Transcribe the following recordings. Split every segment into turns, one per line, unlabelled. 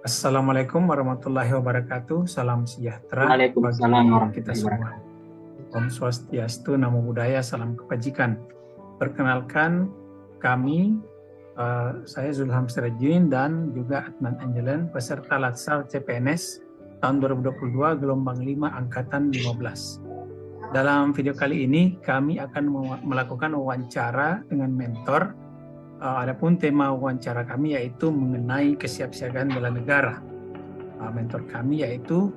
Assalamualaikum warahmatullahi wabarakatuh. Salam sejahtera bagi
Waalaikumsalam
kita
warahmatullahi
semua.
wabarakatuh.
Om Swastiastu, Namo Buddhaya, salam kebajikan. Perkenalkan kami, saya Zulham Sirajudin dan juga Adnan Angelan, peserta Latsar CPNS tahun 2022 gelombang 5 angkatan 15. Dalam video kali ini kami akan melakukan wawancara dengan mentor. Adapun tema wawancara kami yaitu mengenai kesiapsiagaan bela negara. Mentor kami yaitu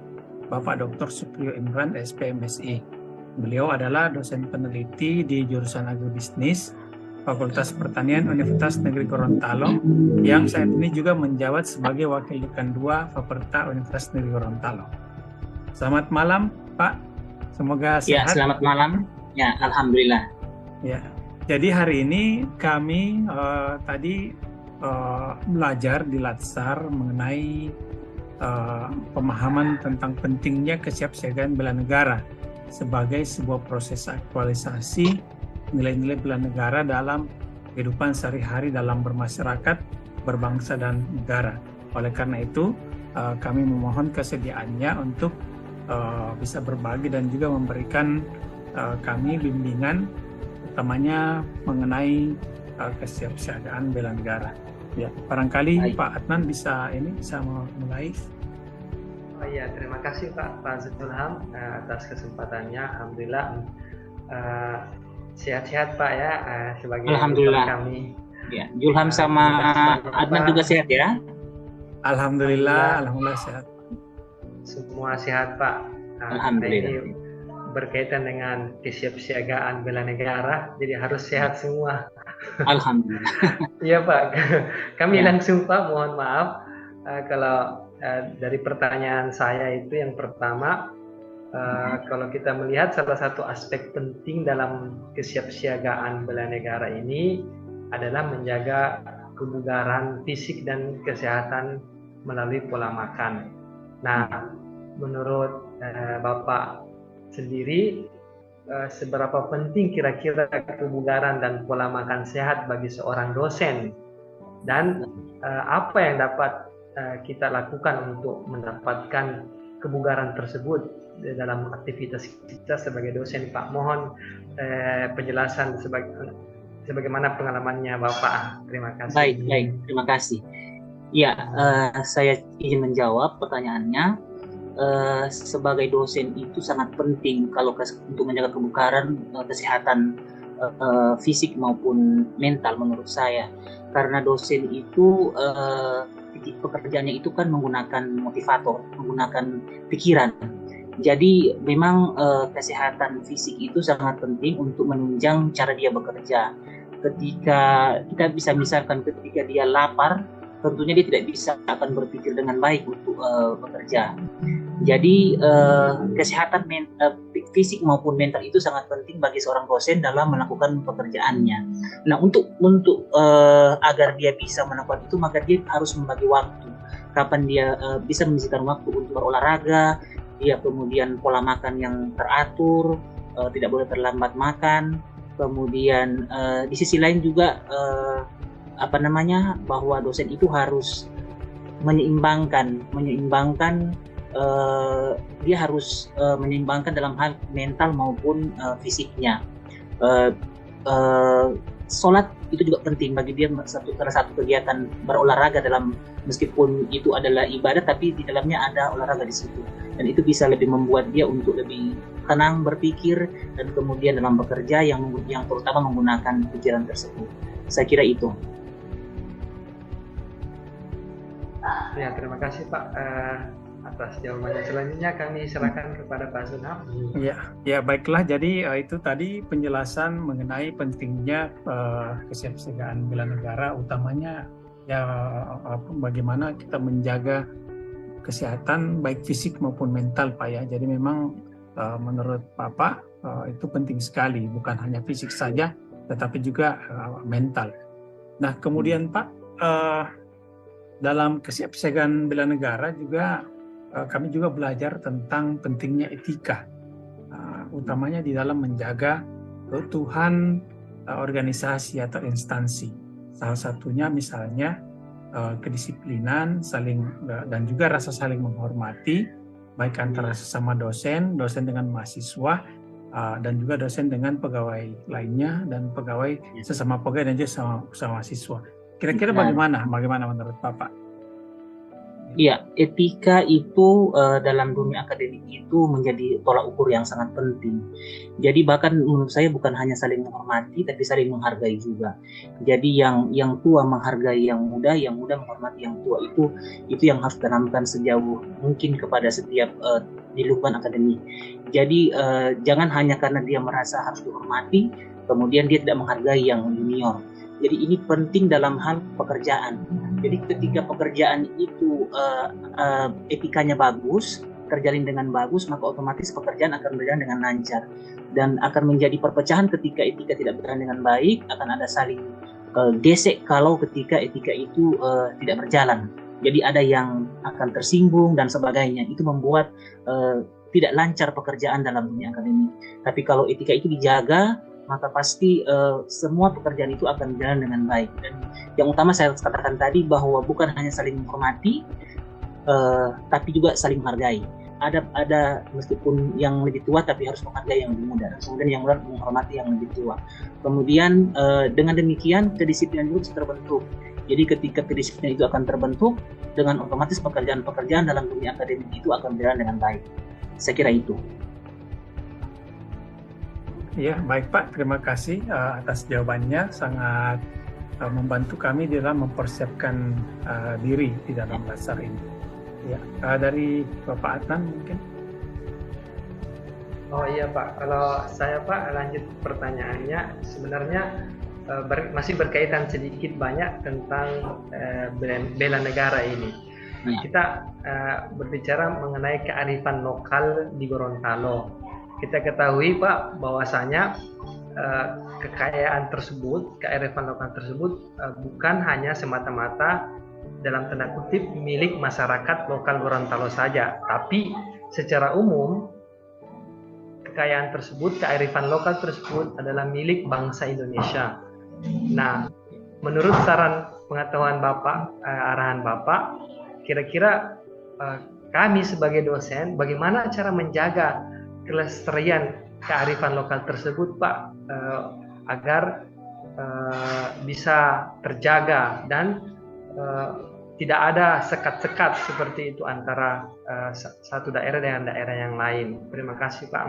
Bapak Dr. Supriyo Imran, SPMSI. Beliau adalah dosen peneliti di jurusan Agribisnis, Fakultas Pertanian Universitas Negeri Gorontalo, yang saat ini juga menjabat sebagai Wakil Dekan 2 Faperta Universitas Negeri Gorontalo. Selamat malam, Pak. Semoga sehat.
Ya, selamat malam. Ya, alhamdulillah.
Ya, jadi hari ini kami tadi belajar di Latsar mengenai pemahaman tentang pentingnya kesiapsiagaan bela negara sebagai sebuah proses aktualisasi nilai-nilai bela negara dalam kehidupan sehari-hari dalam bermasyarakat, berbangsa dan negara. Oleh karena itu, kami memohon kesediaannya untuk bisa berbagi dan juga memberikan kami bimbingan, utamanya mengenai kesiapsiagaan bela negara. Ya, barangkali
Baik.
Pak Adnan bisa mulai.
Oh iya, terima kasih Pak Zulham atas kesempatannya. Alhamdulillah sehat-sehat Pak ya sebagai
Alhamdulillah
kami.
Ya, Zulham sama Adnan juga sehat ya?
Alhamdulillah sehat.
Semua sehat Pak.
Alhamdulillah.
Ini berkaitan dengan kesiapsiagaan bela negara, jadi harus sehat semua.
Alhamdulillah.
Iya Pak, kami
Ya.
langsung Pak, mohon maaf kalau dari pertanyaan saya itu yang pertama, kalau kita melihat salah satu aspek penting dalam kesiapsiagaan bela negara ini adalah menjaga kebugaran fisik dan kesehatan melalui pola makan. Nah, menurut Bapak sendiri, seberapa penting kira-kira kebugaran dan pola makan sehat bagi seorang dosen, dan apa yang dapat kita lakukan untuk mendapatkan kebugaran tersebut dalam aktivitas kita sebagai dosen, Pak? Mohon penjelasan sebagaimana pengalamannya Bapak. Terima kasih.
Baik, terima kasih. Ya, saya ingin menjawab pertanyaannya. Sebagai dosen itu sangat penting kalau untuk menjaga kebugaran, kesehatan fisik maupun mental menurut saya, karena dosen itu pekerjaannya itu kan menggunakan motivator, menggunakan pikiran. Jadi memang kesehatan fisik itu sangat penting untuk menunjang cara dia bekerja. Ketika kita bisa misalkan ketika dia lapar, tentunya dia tidak bisa akan berpikir dengan baik untuk bekerja. Jadi kesehatan fisik maupun mental itu sangat penting bagi seorang dosen dalam melakukan pekerjaannya. Nah, untuk agar dia bisa melakukan itu, maka dia harus membagi waktu. Kapan dia bisa menyisihkan waktu untuk berolahraga, dia kemudian pola makan yang teratur, tidak boleh terlambat makan. Kemudian di sisi lain juga bahwa dosen itu harus menyeimbangkan dia harus menyeimbangkan dalam hal mental maupun fisiknya. Sholat itu juga penting bagi dia, salah satu kegiatan berolahraga dalam, meskipun itu adalah ibadah tapi di dalamnya ada olahraga di situ, dan itu bisa lebih membuat dia untuk lebih tenang berpikir dan kemudian dalam bekerja yang terutama menggunakan pikiran tersebut. Saya kira itu.
Ya, terima kasih Pak atas jawabannya. Selanjutnya kami serahkan kepada Pak Zulham.
Ya baiklah. Jadi itu tadi penjelasan mengenai pentingnya kesiapsiagaan bela negara, utamanya ya bagaimana kita menjaga kesehatan baik fisik maupun mental, Pak ya. Jadi memang menurut Bapak itu penting sekali, bukan hanya fisik saja, tetapi juga mental. Nah, kemudian Pak, dalam kesiapsiagaan bela negara juga kami juga belajar tentang pentingnya etika, utamanya di dalam menjaga keutuhan organisasi atau instansi. Salah satunya misalnya kedisiplinan, dan juga rasa saling menghormati, baik antara sesama dosen dengan mahasiswa, dan juga dosen dengan pegawai lainnya, dan pegawai sesama pegawai dan juga sesama mahasiswa. Kira-kira bagaimana menurut Bapak?
Iya, etika itu dalam dunia akademik itu menjadi tolak ukur yang sangat penting. Jadi bahkan menurut saya bukan hanya saling menghormati, tapi saling menghargai juga. Jadi yang tua menghargai yang muda menghormati yang tua, itu yang harus ditanamkan sejauh mungkin kepada setiap di lingkungan akademik. Jadi jangan hanya karena dia merasa harus dihormati, kemudian dia tidak menghargai yang junior. Jadi ini penting dalam hal pekerjaan. Jadi ketika pekerjaan itu etikanya bagus, terjalin dengan bagus, maka otomatis pekerjaan akan berjalan dengan lancar. Dan akan menjadi perpecahan ketika etika tidak berjalan dengan baik, akan ada saling gesek kalau ketika etika itu tidak berjalan. Jadi ada yang akan tersinggung dan sebagainya. Itu membuat tidak lancar pekerjaan dalam dunia akademik. Tapi kalau etika itu dijaga, maka pasti semua pekerjaan itu akan berjalan dengan baik. Dan yang utama saya katakan tadi bahwa bukan hanya saling menghormati, tapi juga saling menghargai. Ada meskipun yang lebih tua tapi harus menghargai yang lebih muda, kemudian yang muda menghormati yang lebih tua. Kemudian dengan demikian kedisiplinan itu bisa terbentuk. Jadi ketika kedisiplinan itu akan terbentuk, dengan otomatis pekerjaan-pekerjaan dalam dunia akademik itu akan berjalan dengan baik. Saya kira itu.
Ya, baik Pak. Terima kasih atas jawabannya. Sangat membantu kami dalam mempersiapkan diri di dalam dasar ini. Ya, dari Bapak Adnan mungkin.
Oh iya Pak, kalau saya Pak lanjut pertanyaannya, sebenarnya masih berkaitan sedikit banyak tentang bela negara ini. Kita berbicara mengenai kearifan lokal di Gorontalo. Kita ketahui Pak bahwasanya kekayaan tersebut, kearifan lokal tersebut bukan hanya semata-mata dalam tanda kutip milik masyarakat lokal Gorontalo saja, tapi secara umum kekayaan tersebut, kearifan lokal tersebut adalah milik bangsa Indonesia. Nah, menurut saran pengetahuan Bapak, arahan Bapak, kira-kira kami sebagai dosen, bagaimana cara menjaga kelestarian kearifan lokal tersebut Pak, agar bisa terjaga dan tidak ada sekat-sekat seperti itu antara satu daerah dengan daerah yang lain. Terima kasih Pak.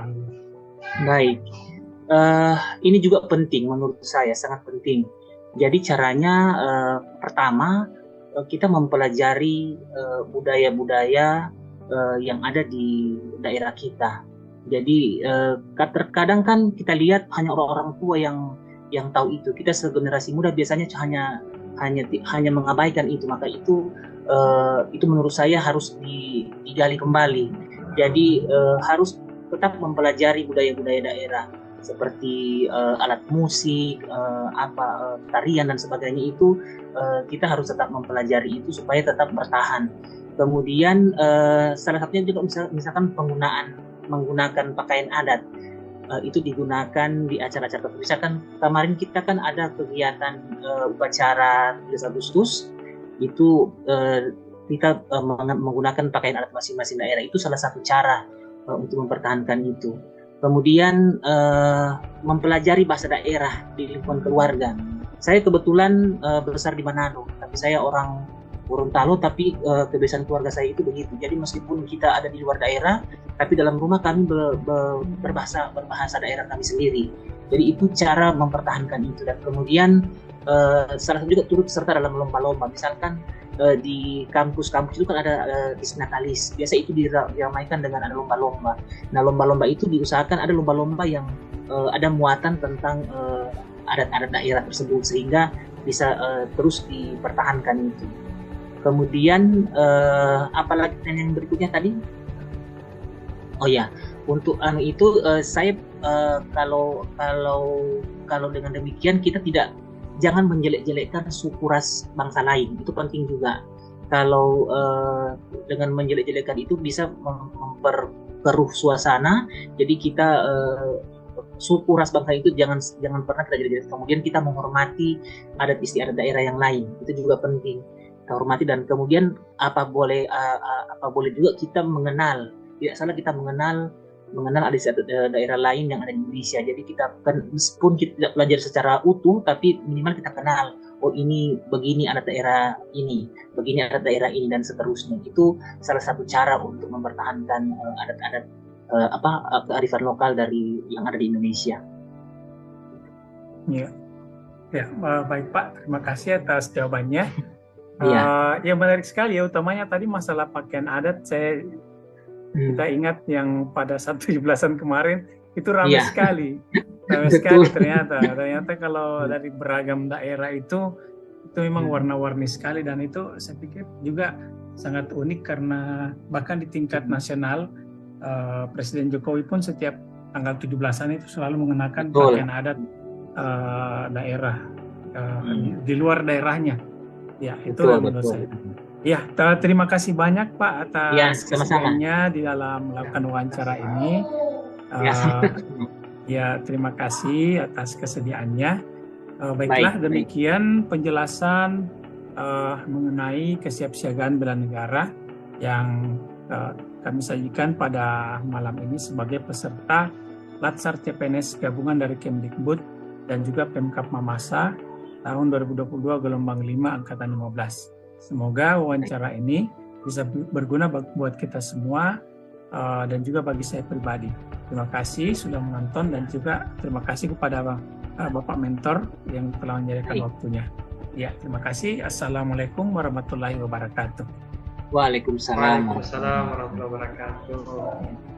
Baik, ini juga penting menurut saya, sangat penting. Jadi caranya pertama kita mempelajari budaya-budaya yang ada di daerah kita. Jadi terkadang kan kita lihat hanya orang-orang tua yang tahu itu. Kita segenerasi muda biasanya hanya mengabaikan itu. Maka itu menurut saya harus digali kembali. Jadi harus tetap mempelajari budaya-budaya daerah seperti alat musik, tarian dan sebagainya itu kita harus tetap mempelajari itu supaya tetap bertahan. Kemudian salah satunya juga misalkan menggunakan pakaian adat itu digunakan di acara-acara tertentu. Misalkan kemarin kita kan ada kegiatan upacara 17 Agustus itu kita menggunakan pakaian adat masing-masing daerah. Itu salah satu cara untuk mempertahankan itu. Kemudian mempelajari bahasa daerah di lingkungan keluarga. Saya kebetulan besar di Manado, tapi saya orang Gorontalo, tapi kebiasaan keluarga saya itu begitu. Jadi meskipun kita ada di luar daerah, tapi dalam rumah kami berbahasa daerah kami sendiri. Jadi itu cara mempertahankan itu. Dan kemudian salah satu juga turut serta dalam lomba-lomba. Misalkan di kampus-kampus itu kan ada disnatalis. Biasa itu diramaikan dengan ada lomba-lomba. Nah, lomba-lomba itu diusahakan ada lomba-lomba yang ada muatan tentang adat-adat daerah tersebut sehingga bisa terus dipertahankan itu. Kemudian apalagi yang berikutnya tadi? Oh ya, untuk itu saya kalau dengan demikian kita jangan menjelek-jelekkan suku ras bangsa lain. Itu penting juga. Kalau dengan menjelek-jelekkan itu bisa memperkeruh suasana. Jadi kita suku ras bangsa itu jangan pernah kita jelek-jelekkan. Kemudian kita menghormati adat istiadat daerah yang lain. Itu juga penting. hormati, dan kemudian apa boleh juga kita mengenal, tidak salah kita mengenal ada daerah lain yang ada di Indonesia. Jadi kita kan meskipun kita tidak belajar secara utuh, tapi minimal kita kenal, oh ini begini ada daerah ini, begini ada daerah ini, dan seterusnya. Itu salah satu cara untuk mempertahankan adat-adat kearifan lokal dari yang ada di Indonesia.
Ya, baik Pak, terima kasih atas jawabannya.
Iya.
Yang menarik sekali ya, utamanya tadi masalah pakaian adat. Kita ingat yang pada 17-an kemarin itu ramai sekali, ramai sekali ternyata kalau dari beragam daerah itu memang warna-warni sekali, dan itu saya pikir juga sangat unik karena bahkan di tingkat nasional Presiden Jokowi pun setiap tanggal 17-an itu selalu mengenakan pakaian adat daerah di luar daerahnya. Ya, itu menurut saya. Ya, terima kasih banyak Pak atas kesediaannya di dalam melakukan wawancara ini. Ya, terima kasih atas kesediaannya. Baiklah, demikian penjelasan mengenai kesiapsiagaan bela negara yang kami sajikan pada malam ini sebagai peserta Latsar CPNS gabungan dari Kemdikbud dan juga Pemkab Mamasa tahun 2022 gelombang 5 angkatan 15. Semoga wawancara ini bisa berguna buat kita semua dan juga bagi saya pribadi. Terima kasih sudah menonton, dan juga terima kasih kepada Bapak Mentor yang telah menyediakan waktunya. Ya, terima kasih. Assalamualaikum warahmatullahi wabarakatuh.
Waalaikumsalam
warahmatullahi wabarakatuh.